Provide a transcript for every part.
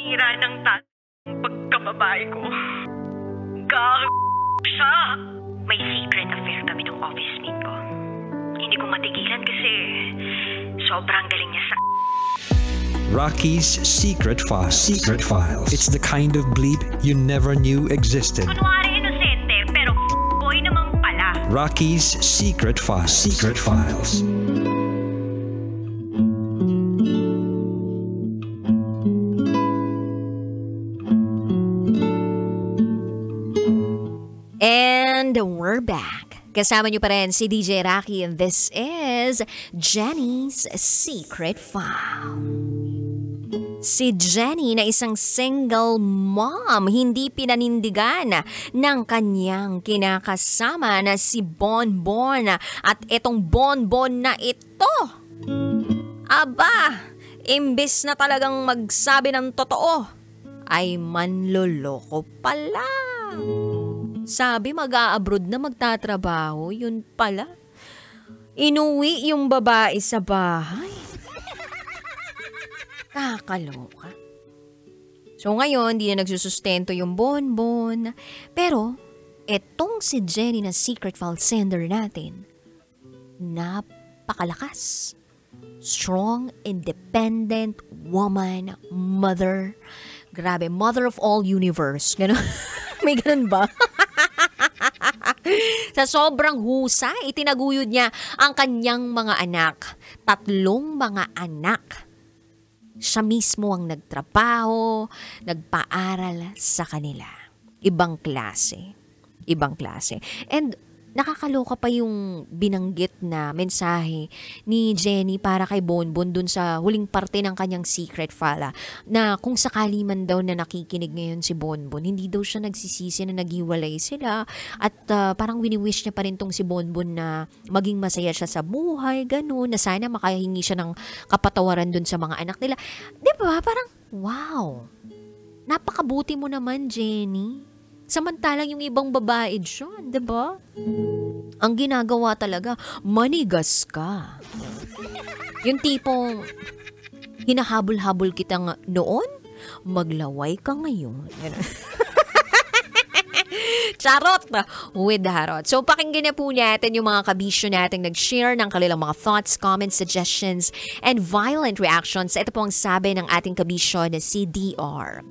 Sinira ng pagkababae ko. Siya. May secret affair kami ng office mate ko. Hindi ko matigilan kasi sobrang galing niya sa... Rocky's Secret Files. Secret Files. It's the kind of bleep you never knew existed. Kunwari inosente, pero boy naman pala. Rocky's Secret Files. Secret Files. And we're back. Kasama niyo pa rin si DJ Rocky and this is Jenny's Secret File. Si Jenny na isang single mom, hindi pinanindigan ng kanyang kinakasama na si Bonbon. At itong Bonbon na ito, aba, imbes na talagang magsabi ng totoo, ay manloloko pala. Sabi mag-a-abroad na magtatrabaho, yun pala. Inuwi yung babae sa bahay. Kakaloka. So ngayon, di na nagsusustento yung Bonbon. Pero, etong si Jenny na secret file sender natin, napakalakas. Strong, independent woman, mother. Grabe, mother of all universe. Ganun. May ganun ba? Sa sobrang husay, itinaguyod niya ang kanyang mga anak. 3 mga anak. Siya mismo ang nagtrabaho, nagpaaral sa kanila. Ibang klase. Ibang klase. And nakakaloka pa yung binanggit na mensahe ni Jenny para kay Bonbon dun sa huling parte ng kanyang secret file na kung sakali man daw na nakikinig ngayon si Bonbon, hindi daw siya nagsisisi na naghiwalay sila at parang wini-wish niya pa rin tong si Bonbon na maging masaya siya sa buhay, ganun, na sana makahingi siya ng kapatawaran dun sa mga anak nila. Di ba? Parang, wow! Napakabuti mo naman, Jenny. Samantalang yung ibang babae dyan, diba? Ang ginagawa talaga, manigas ka. Yung tipong, hinahabol-habol kita noon, maglaway ka ngayon. Charot! With the harot. So, pakinggan na po natin yung mga kabisyo natin nag-share ng kanilang mga thoughts, comments, suggestions, and violent reactions. Ito po ang sabi ng ating kabisyo na si DR.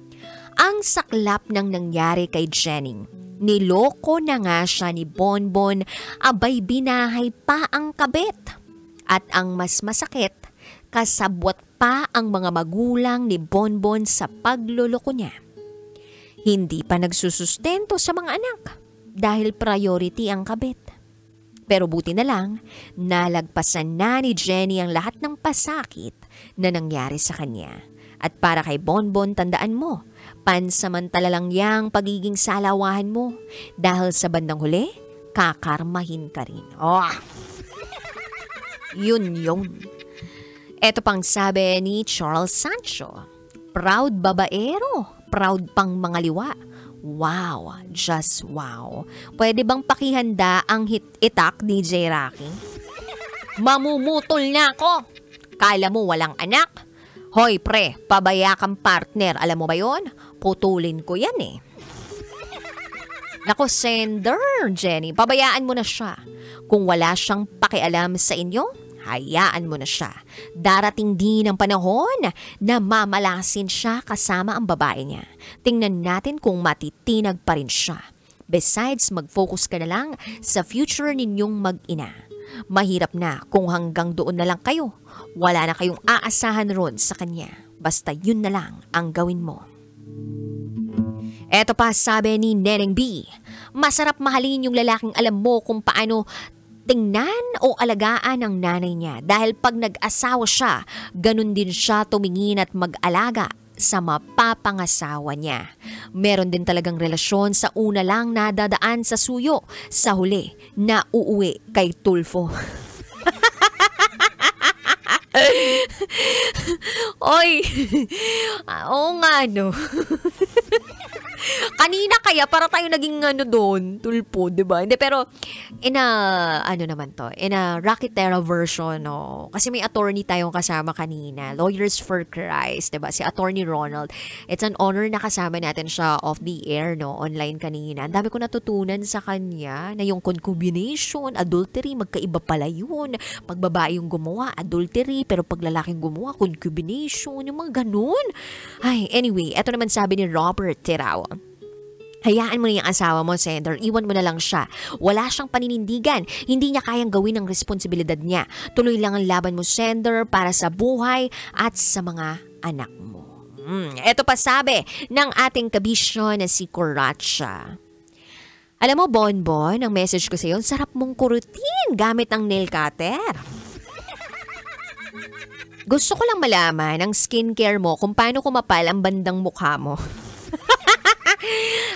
Ang saklap ng nangyari kay Jenny. Niloko na nga siya ni Bonbon, abay binahay pa ang kabit. At ang mas masakit, kasabwat pa ang mga magulang ni Bonbon sa pagluloko niya. Hindi pa nagsusustento sa mga anak dahil priority ang kabit. Pero buti na lang, nalagpasan na ni Jenny ang lahat ng pasakit na nangyari sa kanya. At para kay Bonbon, tandaan mo, pansamantala lang yang pagiging salawahan mo dahil sa bandang huli, kakarmahin ka rin. Oh! Yun. Eto pang sabi ni Charles Sancho, proud babaero, proud pang mga liwa. Wow, just wow. Pwede bang pakihanda ang itak, DJ Rocky? Mamumutol na ako. Kala mo walang anak? Hoy pre, pabaya kang partner. Alam mo ba yon? Putulin ko yan eh. Nako sender, Jenny, pabayaan mo na siya. Kung wala siyang pakialam sa inyo, hayaan mo na siya. Darating din ang panahon na mamalasin siya kasama ang babae niya. Tingnan natin kung matitinag pa rin siya. Besides, mag-focus ka na lang sa future ninyong mag-ina. Mahirap na kung hanggang doon na lang kayo. Wala na kayong aasahan ron sa kanya. Basta yun na lang ang gawin mo. Eto pa sabi ni Neneng B, masarap mahalin yung lalaking alam mo kung paano tingnan o alagaan ang nanay niya. Dahil pag nag-asawa siya, ganun din siya tumingin at mag-alaga sa mapapangasawa niya. Meron din talagang relasyon sa una lang na dadaan sa suyo, sa huli na uuwi kay Tulfo. Oy, oo nga no. Kanina kaya para tayo naging doon, tulpo, 'di ba? Hindi, pero in a Rocketera version, no. Kasi may attorney tayong kasama kanina, Lawyers for Christ, 'di ba? Si Attorney Ronald. It's an honor na kasama natin siya off the air, no, online kanina. Ang dami ko natutunan sa kanya na yung concubination, adultery, magkaiba pala yun. Pag babae yung gumawa, adultery, pero pag lalaking gumawa, concubination, yung mga ganun. Ay, anyway, eto naman sabi ni Robert Tirao. Hayaan mo na yung asawa mo, Sender. Iwan mo na lang siya. Wala siyang paninindigan. Hindi niya kayang gawin ang responsibilidad niya. Tuloy lang ang laban mo, Sender, para sa buhay at sa mga anak mo. Ito pa sabi ng ating kabisyo na si Coracha. Alam mo, Bonbon, ang message ko sa iyo, sarap mong kurutin gamit ang nail cutter. Gusto ko lang malaman ang skincare mo kung paano kumapal ang bandang mukha mo.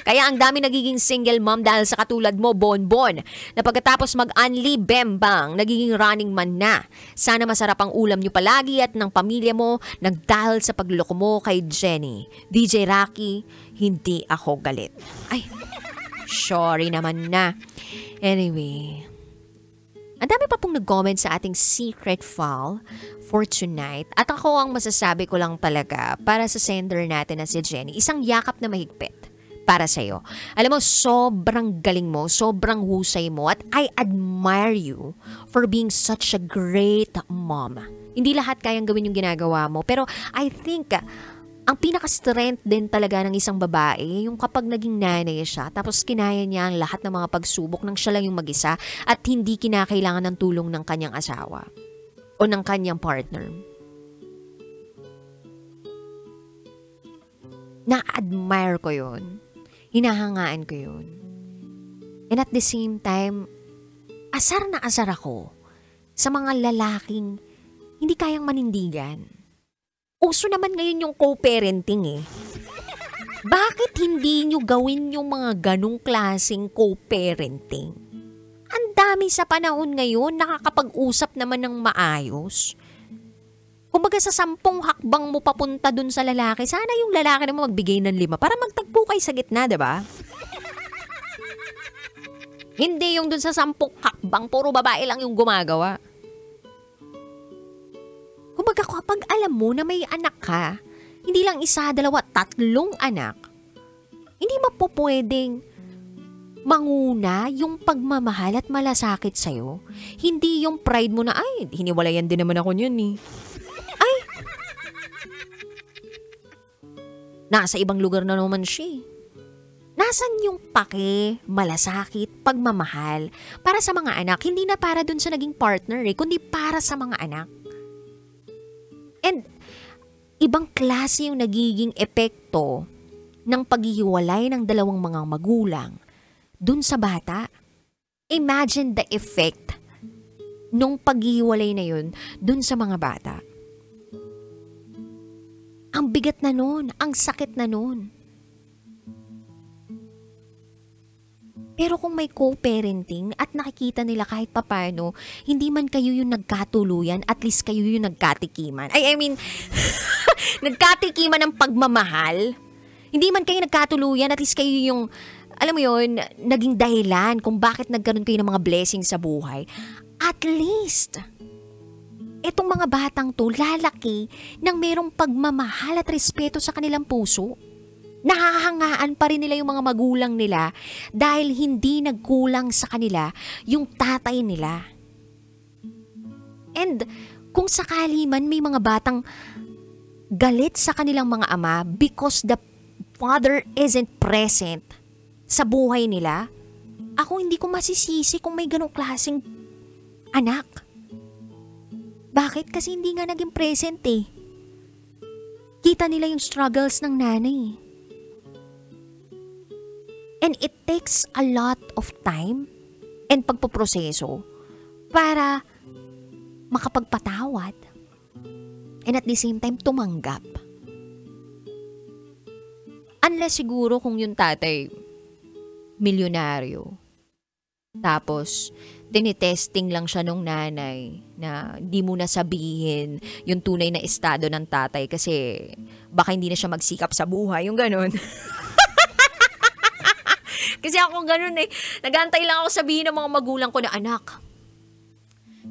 Kaya ang dami nagiging single mom dahil sa katulad mo, Bonbon, na pagkatapos mag-unli bembang, nagiging running man na. Sana masarap ang ulam niyo palagi at ng pamilya mo nagdahil sa pagluloko mo kay Jenny. DJ Rocky, hindi ako galit. Ay, sorry naman na. Anyway, ang dami pa pong nag-comment sa ating secret file for tonight. At ako ang masasabi ko lang talaga para sa sender natin na si Jenny, isang yakap na mahigpit para sa'yo. Alam mo, sobrang galing mo, sobrang husay mo, at I admire you for being such a great mom. Hindi lahat kayang gawin yung ginagawa mo, pero I think ang pinaka-strength din talaga ng isang babae, yung kapag naging nanay siya, tapos kinaya niya ang lahat ng mga pagsubok nang siya lang yung mag-isa at hindi kinakailangan ng tulong ng kanyang asawa o ng kanyang partner. Na-admire ko yun. Hinahangaan ko yun. And at the same time, asar na asar ako sa mga lalaking hindi kayang manindigan. Uso naman ngayon yung co-parenting eh. Bakit hindi nyo gawin yung mga ganong klaseng co-parenting? Ang dami sa panahon ngayon, nakakapag-usap naman ng maayos. Kumbaga sa 10 hakbang mo papunta dun sa lalaki, sana yung lalaki naman magbigay ng 5 para magtagpo kayo sa gitna, diba? Hindi yung dun sa 10 hakbang, puro babae lang yung gumagawa. Kumbaga kapag alam mo na may anak ka, hindi lang 1, 2, 3 anak, hindi mapupwedeng manguna yung pagmamahal at malasakit sa'yo. Hindi yung pride mo na, ay, hiniwalayan din naman ako niyan eh. Ay, nasa ibang lugar na naman siya. Nasaan yung pake, malasakit, pagmamahal para sa mga anak? Hindi na para dun sa naging partner eh, kundi para sa mga anak. And ibang klase yung nagiging epekto ng paghihiwalay ng dalawang mga magulang dun sa bata. Imagine the effect nung paghihiwalay na yun dun sa mga bata. Ang bigat na nun, ang sakit na nun. Pero kung may co-parenting at nakikita nila kahit papano, hindi man kayo yung nagkatuluyan, at least kayo yung nagkatikiman. I mean, nagkatikiman ng pagmamahal. Hindi man kayo nagkatuluyan, at least kayo yung, alam mo yun, naging dahilan kung bakit nagkaroon kayo ng mga blessings sa buhay. At least, etong mga batang to, lalaki ng merong pagmamahal at respeto sa kanilang puso. Nahahangaan pa rin nila yung mga magulang nila dahil hindi nagkulang sa kanila yung tatay nila. And kung sakali man may mga batang galit sa kanilang mga ama because the father isn't present sa buhay nila, ako hindi ko masisisi kung may ganong klaseng anak. Bakit? Kasi hindi nga naging present eh. Kita nila yung struggles ng nanay. And it takes a lot of time and pagpoproseso para makapagpatawad. And at the same time, tumanggap. Unless siguro kung yung tatay, milyonaryo. Tapos, tinitesting lang siya nung nanay na di mo na sabihin yung tunay na estado ng tatay kasi baka hindi na siya magsikap sa buhay, yung ganun. Kasi ako ganun eh. Nag-aantay lang ako sabihin ng mga magulang ko na, anak,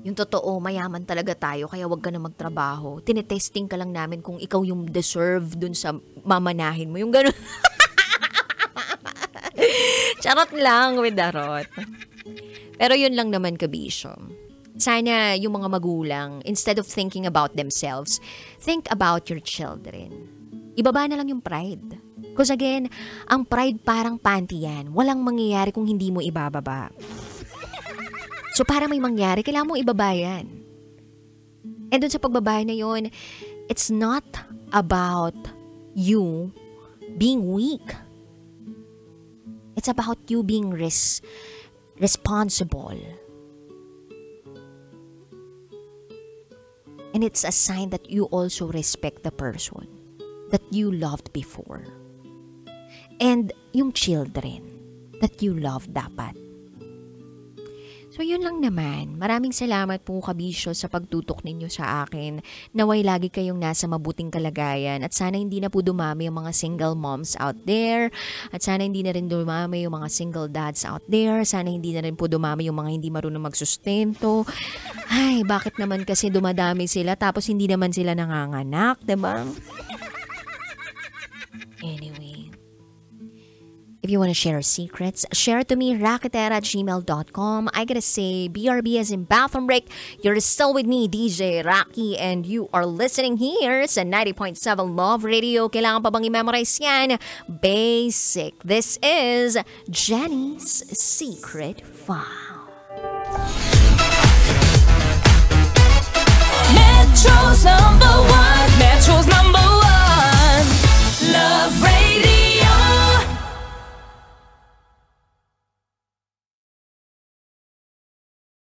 yung totoo, mayaman talaga tayo, kaya wag ka na magtrabaho. Tinetesting ka lang namin kung ikaw yung deserve dun sa mamanahin mo. Yung ganun. Charot lang with darot. Pero yun lang naman, kabisyo. Sana yung mga magulang, instead of thinking about themselves, think about your children. Ibaba na lang yung pride. Because again, ang pride parang panty yan. Walang mangyayari kung hindi mo ibababa. So para may mangyari, kailangan mong ibaba yan. And dun sa pagbaba na yun, it's not about you being weak. It's about you being responsible. And it's a sign that you also respect the person that you loved before. And yung children that you love dapat. So yun lang naman. Maraming salamat po, kabisyo, sa pagtutok ninyo sa akin. Naway lagi kayong nasa mabuting kalagayan. At sana hindi na po dumami yung mga single moms out there. At sana hindi na rin dumami yung mga single dads out there. Sana hindi na rin po dumami yung mga hindi marunong magsustento. Ay, bakit naman kasi dumadami sila tapos hindi naman sila nanganganak, diba? Anyway. If you want to share secrets, share it to me, raketera@gmail.com. I gotta say, BRB as in bathroom break. You're still with me, DJ Rocky, and you are listening here sa 90.7 Love Radio. Kailangan pa bang i-memorize yan? Basic. This is Jenny's Secret File.